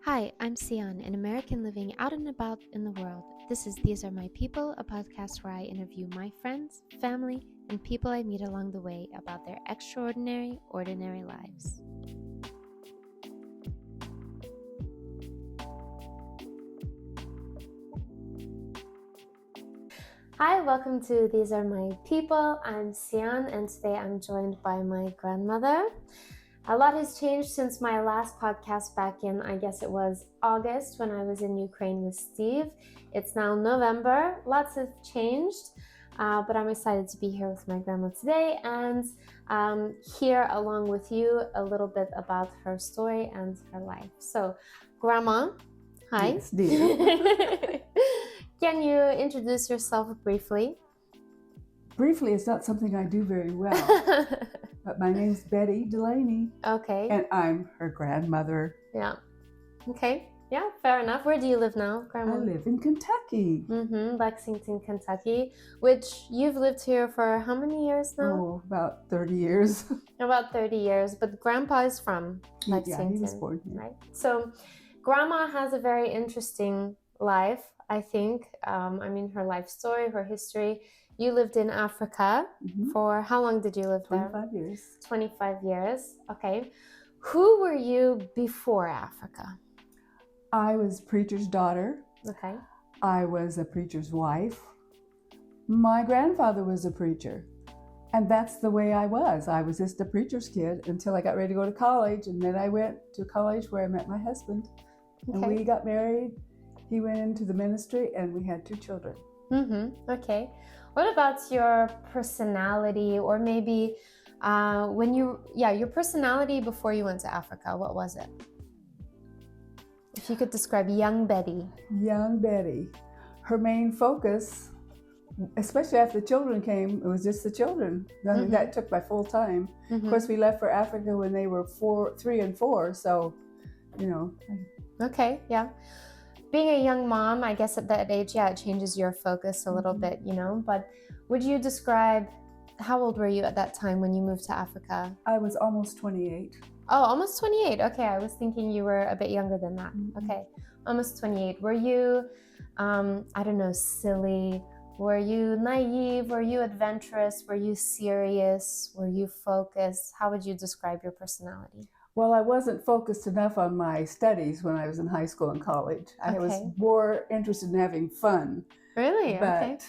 Hi, I'm Sian, an American living out and about in the world. This is These Are My People, a podcast where I interview my friends, family, and people I meet along the way about their extraordinary, ordinary lives. Hi, welcome to These Are My People. I'm Sian, and today I'm joined by my grandmother. A lot has changed since my last podcast back in, I guess it was August when I was in Ukraine with Steve. It's now November. Lots have changed, but I'm excited to be here with my grandma today and hear along with you a little bit about her story and her life. So, Grandma, hi. Yes, dear. Can you introduce yourself briefly? Briefly, it's not something I do very well, but my name's Betty Delaney. Okay. And I'm her grandmother. Yeah. Okay. Yeah, fair enough. Where do you live now, Grandma? I live in Kentucky. Lexington, Kentucky, which you've lived here for how many years now? Oh, about 30 years. About 30 years, but Grandpa is from Lexington. Yeah, he was born here. Right? So Grandma has a very interesting life, I think. Her life story, her history. You lived in Africa for how long did you live there? 25 years. 25 years. Okay. Who were you before Africa? I was preacher's daughter. Okay. I was a preacher's wife. My grandfather was a preacher. And that's the way I was. I was just a preacher's kid until I got ready to go to college. And then I went to college where I met my husband. Okay. And we got married. He went into the ministry and we had 2 children. Okay. What about your personality, or maybe your personality before you went to Africa? What was it? If you could describe young Betty. Young Betty. Her main focus, especially after the children came, it was just the children. I mean, that took my full time. Of course, we left for Africa when they were 3 and 4, so, you know. Okay, yeah. Being a young mom, I guess at that age, it changes your focus a little bit, you know. But would you describe, how old were you at that time when you moved to Africa? I was almost 28. Oh, almost 28. Okay, I was thinking you were a bit younger than that. Okay, almost 28. Were you, silly? Were you naive? Were you adventurous? Were you serious? Were you focused? How would you describe your personality? Well, I wasn't focused enough on my studies when I was in high school and college. I was more interested in having fun. Really? But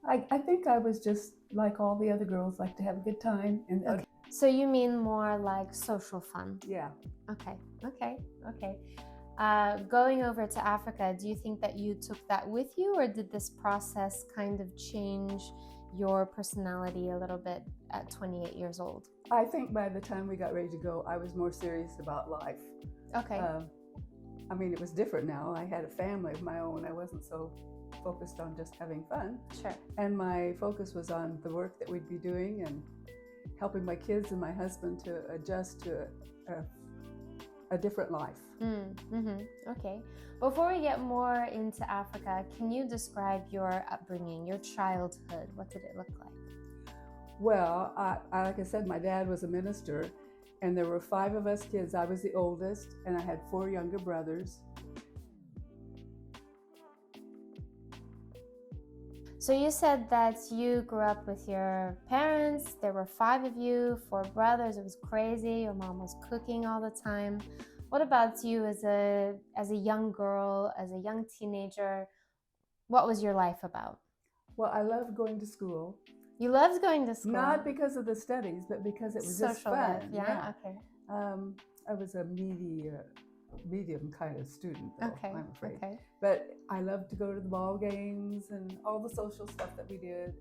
I think I was just like all the other girls, like to have a good time. And So you mean more like social fun? Yeah. Okay. Going over to Africa, do you think that you took that with you, or did this process kind of change your personality a little bit at 28 years old? I think by the time we got ready to go, I was more serious about life. Okay. It was different now. I had a family of my own. I wasn't so focused on just having fun. Sure. And my focus was on the work that we'd be doing and helping my kids and my husband to adjust to a different life. Okay. Before we get more into Africa, can you describe your upbringing, your childhood? What did it look like? Well, like I said, my dad was a minister, and there were 5 of us kids. I was the oldest, and I had 4 younger brothers. So you said that you grew up with your parents. There were 5 of you, 4 brothers. It was crazy. Your mom was cooking all the time. What about you as a young girl, as a young teenager? What was your life about? Well, I loved going to school. You loved going to school? Not because of the studies, but because it was just fun. Social life, yeah? Okay. I was a medium kind of student, though, I'm afraid. Okay. But I loved to go to the ball games and all the social stuff that we did.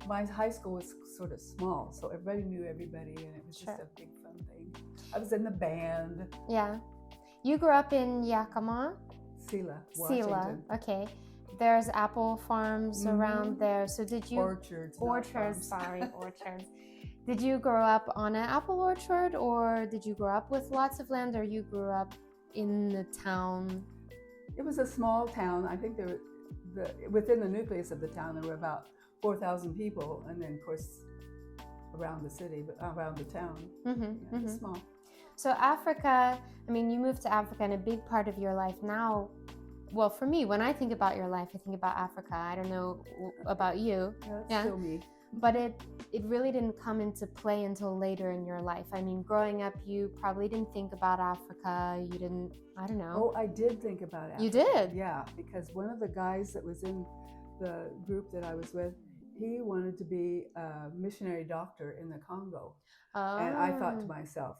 My high school was sort of small, so everybody knew everybody, and it was just a big fun thing. I was in the band. Yeah. You grew up in Yakima? Selah, Washington. Okay. There's apple farms around there. So did you... Orchards. Did you grow up on an apple orchard, or did you grow up with lots of land, or you grew up in the town? It was a small town. I think within the nucleus of the town, there were about 4,000 people, and then, of course, around the city, but around the town. It was small. So Africa, I mean, you moved to Africa, and a big part of your life now, well, for me, when I think about your life, I think about Africa. I don't know about you. That's still me. But it really didn't come into play until later in your life. I mean, growing up, you probably didn't think about Africa. You didn't, I don't know. Oh, I did think about Africa. You did? Yeah, because one of the guys that was in the group that I was with, he wanted to be a missionary doctor in the Congo. Oh. And I thought to myself,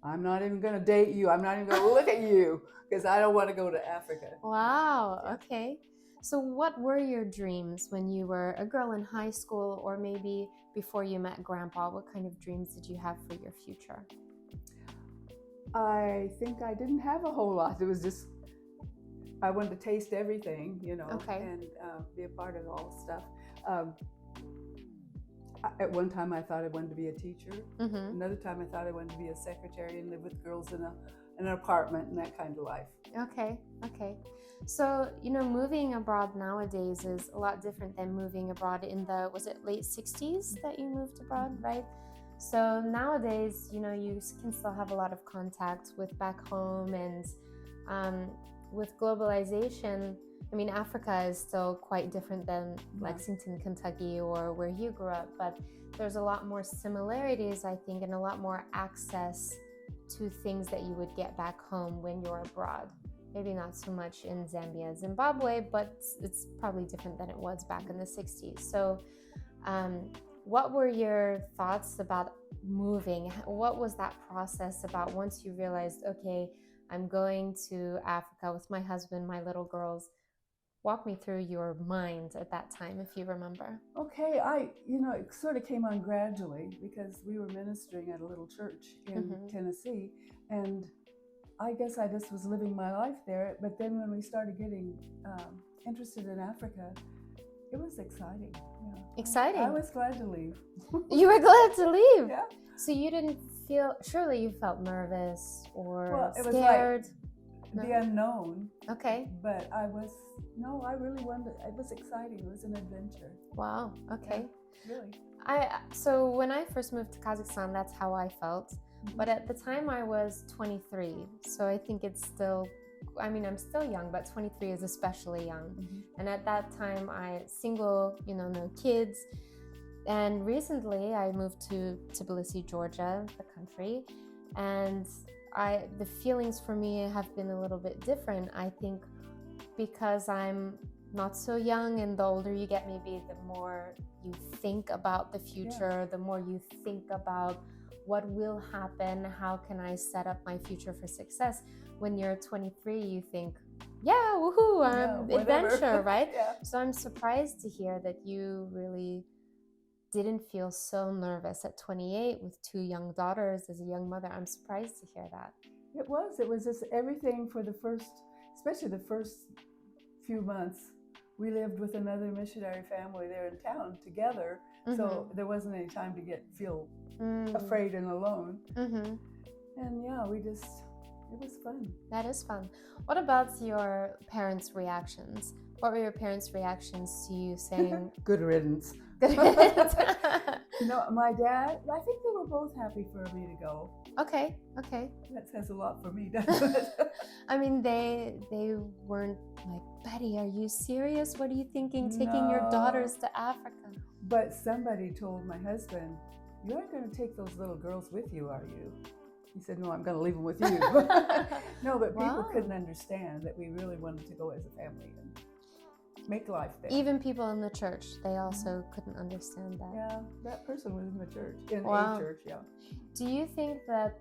I'm not even going to date you. I'm not even going to look at you because I don't want to go to Africa. Wow. Okay. So what were your dreams when you were a girl in high school, or maybe before you met Grandpa? What kind of dreams did you have for your future? I think I didn't have a whole lot. It was just, I wanted to taste everything, you know, and be a part of all stuff. At one time I thought I wanted to be a teacher. Another time I thought I wanted to be a secretary and live with girls in an apartment and that kind of life. Okay. So, you know, moving abroad nowadays is a lot different than moving abroad in the, was it late 60s that you moved abroad, right? So nowadays, you know, you can still have a lot of contact with back home, and with globalization, I mean, Africa is still quite different than Lexington, Kentucky, or where you grew up, but there's a lot more similarities, I think, and a lot more access to things that you would get back home when you're abroad. Maybe not so much in Zambia, Zimbabwe, but it's probably different than it was back in the 60s. So what were your thoughts about moving? What was that process about once you realized, okay, I'm going to Africa with my husband, my little girls? Walk me through your mind at that time, if you remember. Okay, it sort of came on gradually because we were ministering at a little church in Tennessee, and I guess I just was living my life there. But then when we started getting interested in Africa, it was exciting. Yeah. Exciting? I was glad to leave. You were glad to leave? Yeah. So you didn't feel, surely you felt nervous or it scared? Was like the unknown. Okay. But I really wanted, it was exciting. It was an adventure. Wow. Okay. Yeah, really. So when I first moved to Kazakhstan, that's how I felt. But at the time I was 23. So I think it's still, I mean, I'm still young, but 23 is especially young. And at that time single, you know, no kids. And recently I moved to Tbilisi, Georgia, the country. And the feelings for me have been a little bit different. I think because I'm not so young, and the older you get, maybe the more you think about the future, the more you think about what will happen, how can I set up my future for success. When you're 23, you think, yeah, woohoo, adventure, right? So I'm surprised to hear that you really didn't feel so nervous at 28 with two young daughters as a young mother. I'm surprised to hear that. It was just everything for especially the first few months. We lived with another missionary family there in town together, so there wasn't any time to feel afraid and alone. And it was fun. That is fun. What about your parents' reactions? What were your parents' reactions to you saying good riddance? Good riddance. My dad, I think they were both happy for me to go. Okay. That says a lot for me, doesn't it? I mean, they weren't like, Betty, are you serious? What are you thinking, taking your daughters to Africa? But somebody told my husband, you aren't going to take those little girls with you, are you? He said, no, I'm going to leave them with you. No, but people couldn't understand that we really wanted to go as a family and make life there. Even people in the church, they also couldn't understand that. Yeah, that person was in the church, a church, yeah. Do you think that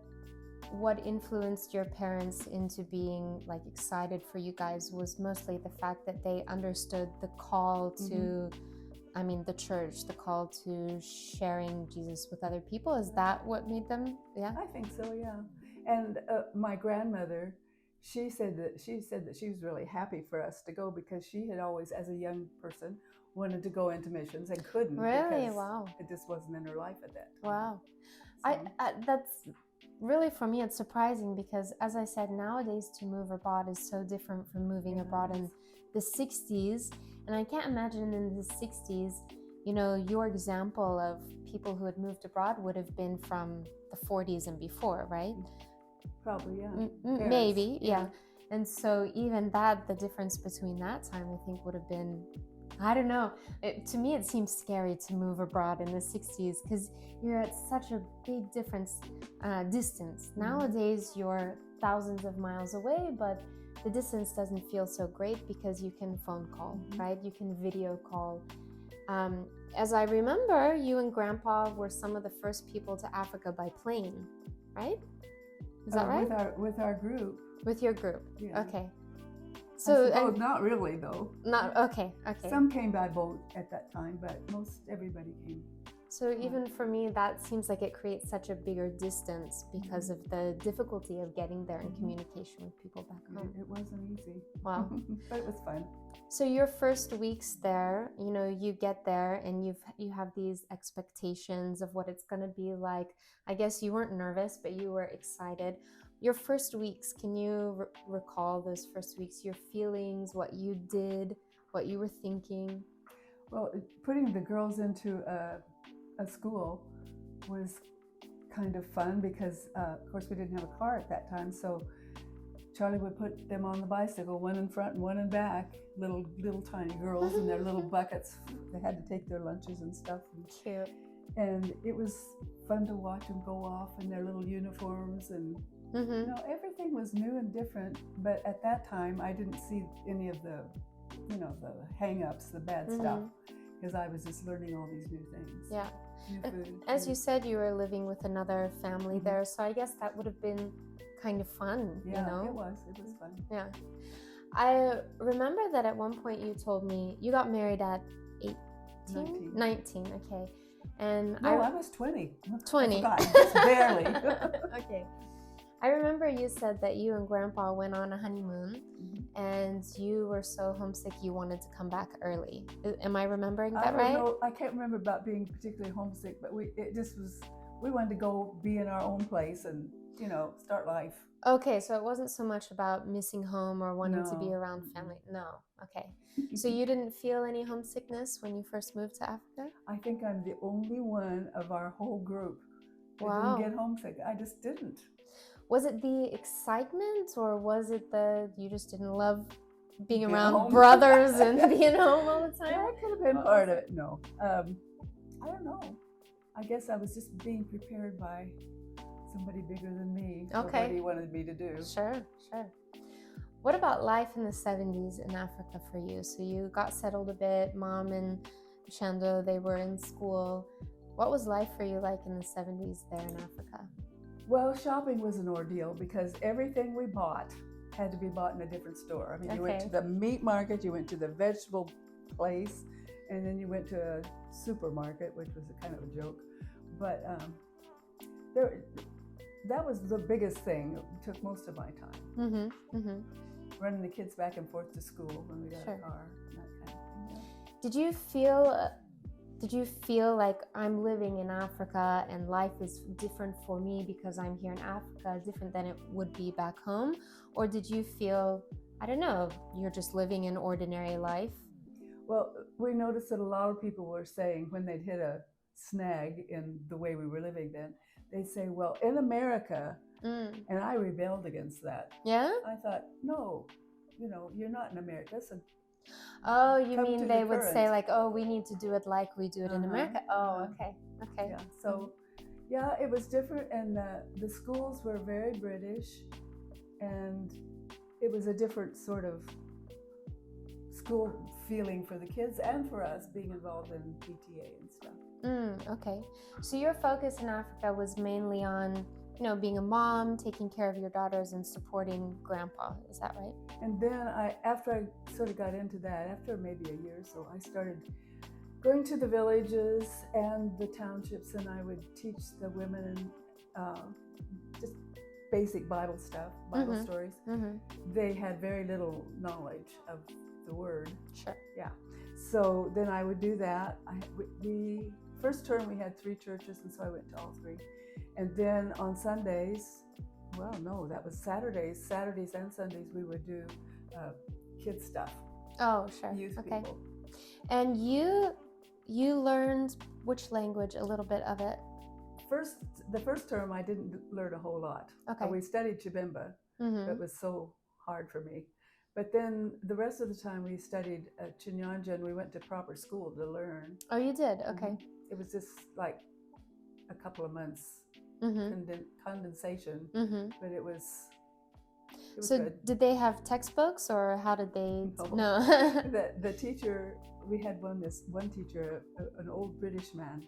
what influenced your parents into being like excited for you guys was mostly the fact that they understood the call to, I mean, the church, the call to sharing Jesus with other people? Is that what made them? Yeah, I think so. Yeah. And my grandmother, she said that she was really happy for us to go because she had always, as a young person, wanted to go into missions and couldn't. Really? Because wow. It just wasn't in her life at that time. Wow. So. That's really, for me, it's surprising because, as I said, nowadays to move abroad is so different from moving abroad in the 60s. And I can't imagine in the 60s your example of people who had moved abroad would have been from the 40s and before, right? Probably, yeah. Maybe, yeah. And so even that, the difference between that time, I think would have been, I don't know. To me, it seems scary to move abroad in the 60s because you're at such a big distance. Nowadays, you're thousands of miles away, but the distance doesn't feel so great because you can phone call, right? You can video call. As I remember, you and Grandpa were some of the first people to Africa by plane, right? Is that right? With our group. With your group, yeah. Okay. So not really though. Not okay. Some came by boat at that time, but everybody came. So even for me, that seems like it creates such a bigger distance because of the difficulty of getting there in communication with people back home. It wasn't easy. Wow. But it was fun. So your first weeks there, you get there and you have these expectations of what it's going to be like. I guess you weren't nervous, but you were excited. Your first weeks, can you recall those first weeks, your feelings, what you did, what you were thinking? Well, putting the girls into a school was kind of fun because, of course, we didn't have a car at that time. So Charlie would put them on the bicycle, one in front and one in back, little tiny girls in their little buckets. They had to take their lunches and stuff. Cute. And it was fun to watch them go off in their little uniforms and everything was new and different. But at that time, I didn't see any of the, the hang-ups, the bad stuff, because I was just learning all these new things. Yeah. New food. As you said, you were living with another family there, so I guess that would have been kind of fun, Yeah, it was fun. Yeah. I remember that at one point you told me you got married at 19, okay. And no, I was 20. 20. I forgot, just barely. Okay. I remember you said that you and Grandpa went on a honeymoon and you were so homesick you wanted to come back early. Am I remembering that right? No, I can't remember about being particularly homesick, but we wanted to go be in our own place and, start life. Okay, so it wasn't so much about missing home or wanting to be around family. No, okay. So you didn't feel any homesickness when you first moved to Africa? I think I'm the only one of our whole group that didn't get homesick. I just didn't. Was it the excitement or was it you just didn't love being around home. brothers and being home all the time? Yeah, that could have been part of it. No. I don't know. I guess I was just being prepared by somebody bigger than me for what he wanted me to do. Sure. What about life in the 70s in Africa for you? So you got settled a bit, Mom and Shando, they were in school. What was life for you like in the 70s there in Africa? Well, shopping was an ordeal because everything we bought had to be bought in a different store. I mean, you went to the meat market, you went to the vegetable place, and then you went to a supermarket, which was a kind of a joke. But that was the biggest thing. It took most of my time. Running the kids back and forth to school when we got a car, that kind of thing. Yeah. Did you feel like I'm living in Africa and life is different for me because I'm here in Africa, different than it would be back home? Or did you feel, I don't know, you're just living an ordinary life? Well, we noticed that a lot of people were saying when they'd hit a snag in the way we were living then, they'd say, well, in America, and I rebelled against that. Yeah? I thought, no, you're not in America, so oh, you mean they would say like, oh, we need to do it like we do it in America? Oh, okay. Yeah, so, yeah, it was different, and the schools were very British, and it was a different sort of school feeling for the kids and for us being involved in PTA and stuff. Okay. So your focus in Africa was mainly on, being a mom, taking care of your daughters and supporting Grandpa. Is that right? And then after I sort of got into that, after maybe a year or so, I started going to the villages and the townships, and I would teach the women just basic Bible stuff, Bible stories. They had very little knowledge of the word. Sure. Yeah. So then I would do that. First term we had 3 churches, and so I went to all 3. And then on Sundays, that was Saturdays and Sundays, we would do kids stuff. Oh, sure. Youth okay. people. And you you learned which language? A little bit of it. The first term I didn't learn a whole lot. Okay. We studied Chibimba. That was so hard for me. But then the rest of the time we studied Chinyanja, and we went to proper school to learn. Oh, you did? Okay. It was just like a couple of months condensation, but it was so good. Did they have textbooks, or how did they? No. The teacher, we had one teacher, an old British man,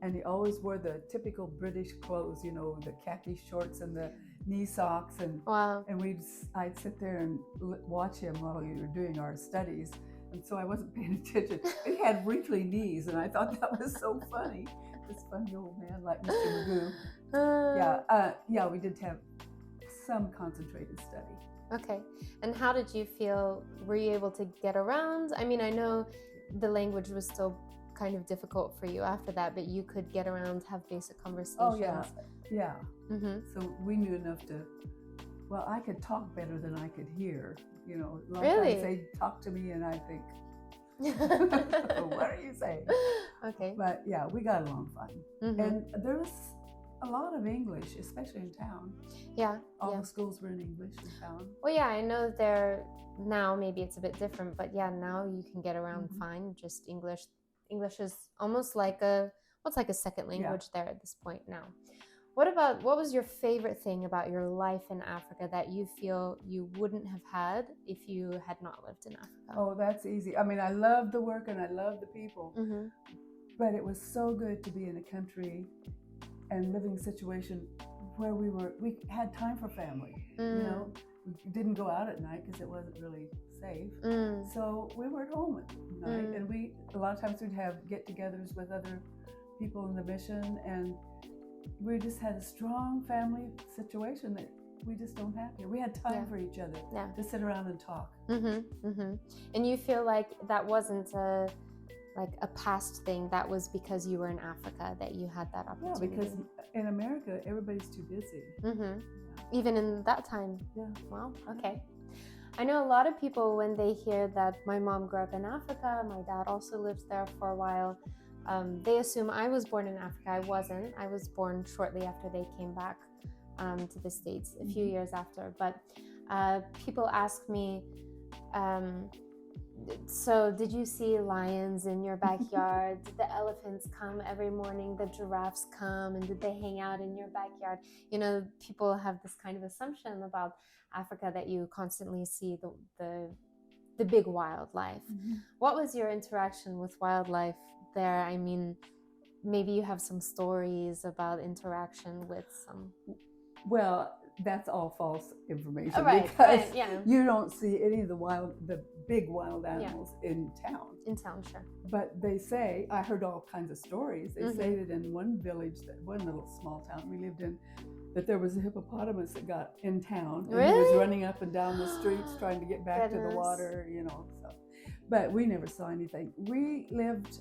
and he always wore the typical British clothes, the khaki shorts and the knee socks, and wow. And I'd sit there and watch him while we were doing our studies, and so I wasn't paying attention. He had wrinkly knees, and I thought that was so funny. This funny old man like Mr. Magoo. Yeah, we did have some concentrated study. Okay. And how did you feel? Were you able to get around? I mean, I know the language was still kind of difficult for you after that, but you could get around, have basic conversations. Oh, yeah. So we knew enough I could talk better than I could hear. A lot of times they'd talk to me and I'd think, what are you saying? Okay. But yeah, we got along fine. And there was a lot of English, especially in town. Yeah. All the schools were in English in town. Well, yeah, I know now maybe it's a bit different, but yeah, now you can get around fine, just English. English is almost like a second language there at this point now. What was your favorite thing about your life in Africa that you feel you wouldn't have had if you had not lived in Africa? Oh, that's easy. I mean, I love the work and I love the people, but it was so good to be in a country and living a situation where we had time for family. We didn't go out at night because it wasn't really safe. So we were at home at night, and a lot of times we'd have get-togethers with other people in the mission, and we just had a strong family situation that we just don't have here. We had time for each other to sit around and talk. And you feel like that wasn't a past thing, that was because you were in Africa that you had that opportunity? Yeah, because in America, everybody's too busy. Even in that time? Yeah. Wow, okay. I know a lot of people, when they hear that my mom grew up in Africa, my dad also lived there for a while, they assume I was born in Africa. I wasn't. I was born shortly after they came back to the States, a few years after. But people ask me, so did you see lions in your backyard? Did the elephants come every morning? The giraffes come, and did they hang out in your backyard? People have this kind of assumption about Africa that you constantly see the big wildlife. What was your interaction with wildlife there? I mean, maybe you have some stories about interaction with some. Well, that's all false information, because you don't see any of the big wild animals in town. In town, sure. But they say, I heard all kinds of stories. They say that in one village, one little small town we lived in, that there was a hippopotamus that got in town, and he was running up and down the streets trying to get back to the water, So, but we never saw anything. We lived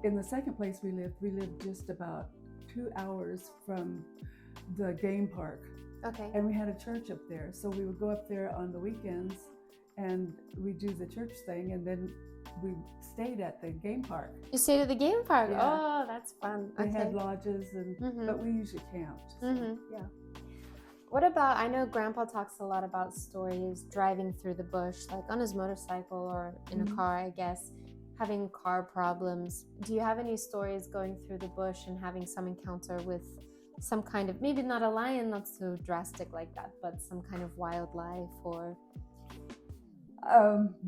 in the second place we lived just about 2 hours from the game park. Okay. And we had a church up there, so we would go up there on the weekends and we'd do the church thing, and then we stayed at the game park. You stayed at the game park? Yeah. Oh, that's fun. They had lodges, but we usually camped. So, yeah. What about, I know Grandpa talks a lot about stories driving through the bush, like on his motorcycle or in a car, I guess, having car problems. Do you have any stories going through the bush and having some encounter with some kind of, maybe not a lion, not so drastic like that, but some kind of wildlife or?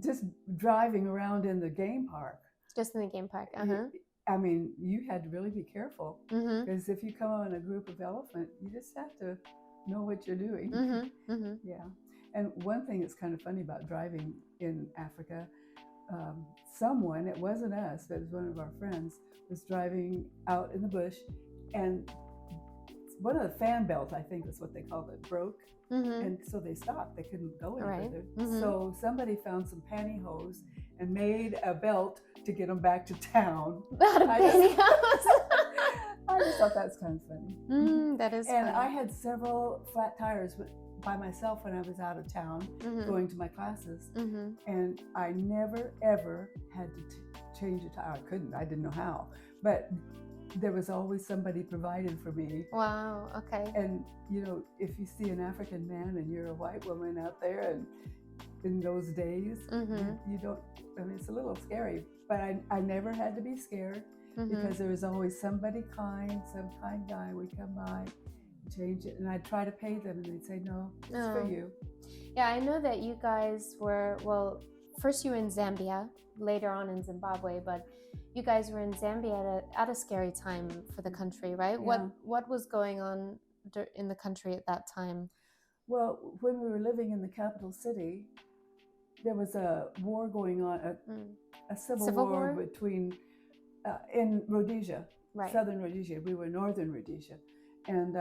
Just driving around in the game park. Just in the game park, I mean, you had to really be careful, because if you come on a group of elephant, you just have to know what you're doing. Yeah. And one thing that's kind of funny about driving in Africa, someone, it wasn't us, but it was one of our friends, was driving out in the bush, and one of the fan belts, I think is what they called it, broke. And so they stopped. They couldn't go any further. So somebody found some pantyhose and made a belt to get them back to town. I just thought that's kind of funny. That is And funny. I had several flat tires by myself when I was out of town going to my classes. And I never, ever had to change a tire. I couldn't. I didn't know how. But there was always somebody provided for me. Wow. Okay. And, if you see an African man and you're a white woman out there, and in those days, you don't, it's a little scary. But I never had to be scared because there was always somebody kind, some kind guy would come by and change it. And I'd try to pay them and they'd say, no, it's for you. Yeah, I know that you guys were, first you were in Zambia, later on in Zimbabwe, but you guys were in Zambia at a scary time for the country, right? Yeah. What was going on in the country at that time? Well, when we were living in the capital city, there was a war going on, a civil war between, in Rhodesia, right. Southern Rhodesia. We were Northern Rhodesia. And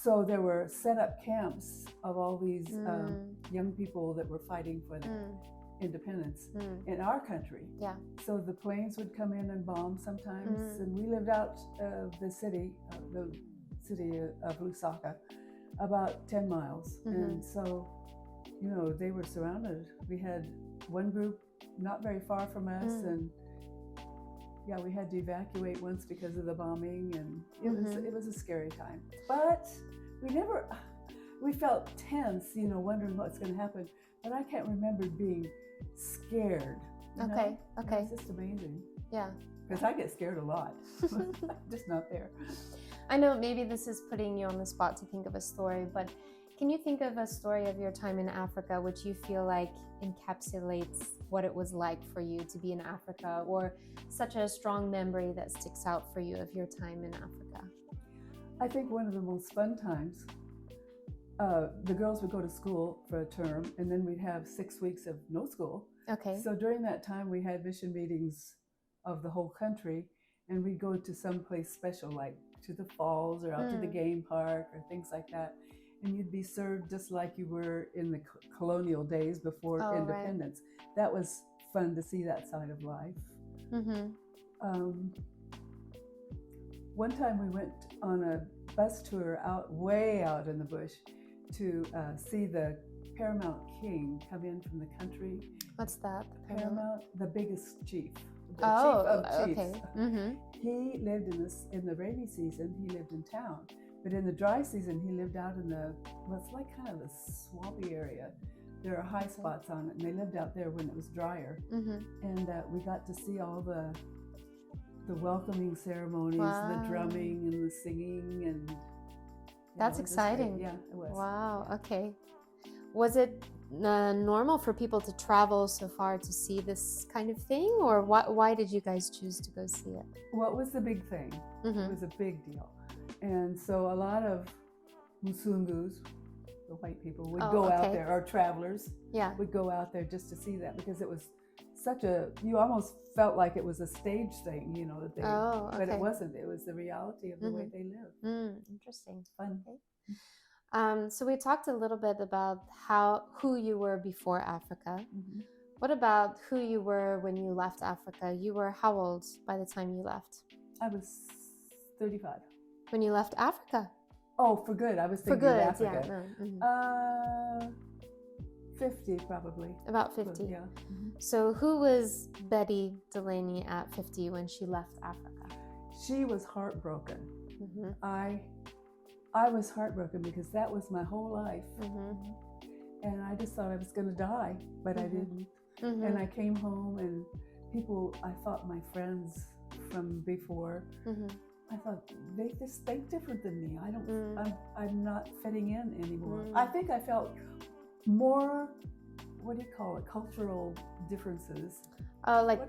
so there were set up camps of all these young people that were fighting for the independence in our country. Yeah. So the planes would come in and bomb sometimes, and we lived out of the city of Lusaka, about 10 miles. And so, they were surrounded. We had one group not very far from us, and we had to evacuate once because of the bombing, and it was a scary time. But we felt tense, wondering what's going to happen. But I can't remember being scared. Okay. It's just amazing. Yeah. Because I get scared a lot. Just not there. I know maybe this is putting you on the spot to think of a story, but can you think of a story of your time in Africa which you feel like encapsulates what it was like for you to be in Africa, or such a strong memory that sticks out for you of your time in Africa? I think one of the most fun times, the girls would go to school for a term, and then we'd have 6 weeks of no school. Okay. So during that time, we had mission meetings of the whole country, and we'd go to some place special, like to the falls or out to the game park or things like that. And you'd be served just like you were in the colonial days before independence. Right. That was fun to see that side of life. One time we went on a bus tour way out in the bush to see the Paramount King come in from the country. What's that? Paramount, the biggest chief. The chief of chiefs. Okay. He lived in the rainy season, he lived in town. But in the dry season, he lived out in it's like kind of a swampy area. There are high spots on it, and they lived out there when it was drier. And we got to see all the welcoming ceremonies, the drumming and the singing, and that's exciting. Yeah, it was. Wow. Okay. Was it normal for people to travel so far to see this kind of thing, or why did you guys choose to go see it? Well, it was the big thing. It was a big deal. And so a lot of Musungus, the white people, would go out there, or travelers would go out there just to see that, because it was you almost felt like it was a stage thing, that they, but it wasn't. It was the reality of the way they lived. Interesting. Fun. Okay. So we talked a little bit about who you were before Africa. What about who you were when you left Africa? You were how old by the time you left? I was 35. When you left Africa? Oh, for good. I was thinking of Africa. Yeah. 50 probably. About 50. Yeah. So who was Betty Delaney at 50 when she left Africa? She was heartbroken. I was heartbroken because that was my whole life. And I just thought I was going to die, but I didn't. And I came home, and people, I thought my friends from before, I thought they just think different than me. I'm not fitting in anymore. I think I felt more, what do you call it, cultural differences.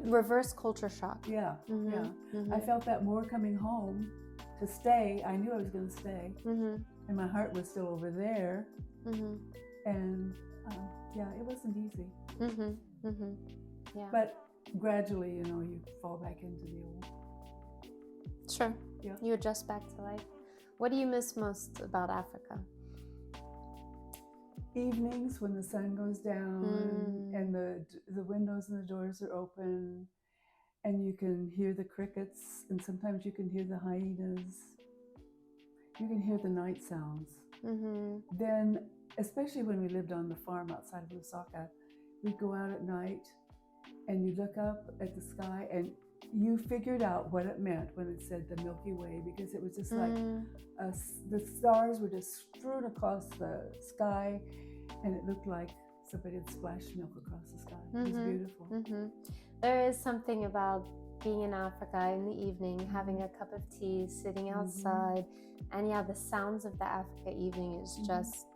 Reverse culture shock. Yeah, I felt that more coming home to stay. I knew I was going to stay, and my heart was still over there. And it wasn't easy. Yeah. But gradually, you fall back into the old. Sure. Yeah. You adjust back to life. What do you miss most about Africa? Evenings when the sun goes down and the windows and the doors are open, and you can hear the crickets, and sometimes you can hear the hyenas. You can hear the night sounds. Then, especially when we lived on the farm outside of Lusaka, we'd go out at night and you look up at the sky, and you figured out what it meant when it said the Milky Way, because it was just like the stars were just strewn across the sky, and it looked like somebody had splashed milk across the sky. It was beautiful. There is something about being in Africa in the evening, having a cup of tea, sitting outside, and the sounds of the Africa evening is just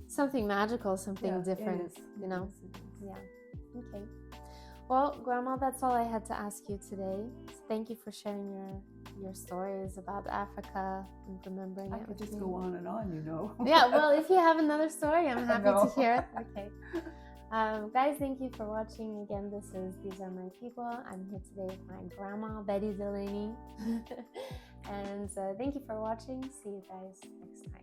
something magical, something different, you know? Okay. Well, Grandma, that's all I had to ask you today. So thank you for sharing your stories about Africa and remembering I it. could just go on and on, you know. Yeah, well, if you have another story, I'm happy to hear it. Okay. Guys, thank you for watching. Again, These Are My People. I'm here today with my grandma, Betty Delaney. And thank you for watching. See you guys next time.